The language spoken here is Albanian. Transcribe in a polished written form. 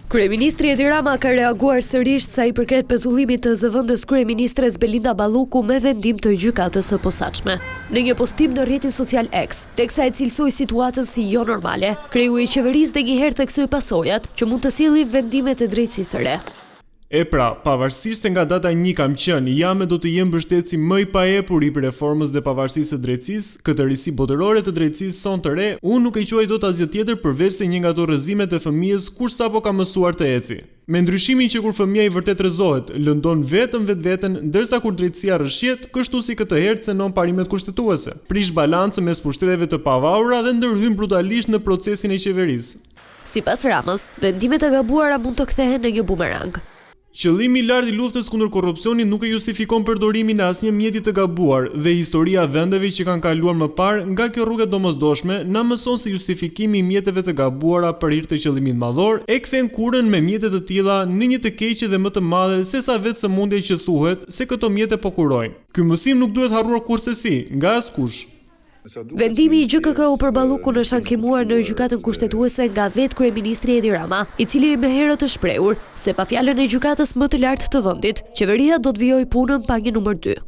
Kryeministri Edi Rama ka reaguar sërish sa i përket pezullimit të zëvendës kryeministres Belinda Balluku me vendim të gjykatës së posaçme. Në një postim në rrjetin social X, teksa e cilësoi situatën si jo normale, kreu i qeverisë ndonjëherë theksoi pasojat që mund të sjellin vendime të drejtësisë së re. E pra, pavarësisht se nga data 1 kam qenë, jam e do të jem mbështetësi më i paepur i reformës dhe pavarësisë së drejtësisë, këtë risi botërore të drejtësisë son të re, unë nuk e quaj dot asgjë tjetër përveç se një nga ato rrëzimet e fëmijës kur sapo ka mësuar të eci. Me ndryshimin që kur fëmia i vërtet rrezohet, lëndon vetëm vetveten, ndërsa kur drejtësia rrëshqet, kështu si këtë herë cënon parimet kushtetuese. Prish balancën mes pushteteve të pavahura dhe ndërhyn brutalisht në procesin e qeverisë. Sipas Ramës, vendimet e gabuara mund të kthehen në një bumerang. Qëllimi i lartë i luftës kundër korrupsionit nuk e justifikon përdorimin e asnjë mjeti të gabuar dhe historia e vendeve që kanë kaluar më parë nga kjo rrugë e domosdoshme na mëson se justifikimi i mjeteve të gabuara për hir të qëllimit madhor e kthen kurën me mjete të tilla në një të keqe dhe më të madhe sesa vetë sëmundja që thuhet se këto mjete po kurojnë. Ky mësim nuk duhet harruar kurrësi nga askush. Vendimi i GKK-u për Ballukun është ankemuar në gjykatën kushtetuese nga vetë kryeministri Edi Rama, i cili më herët është shprehur se pa fjalën e gjykatës më të lartë të vendit, qeveria do të vijojë punën pa një numër 2.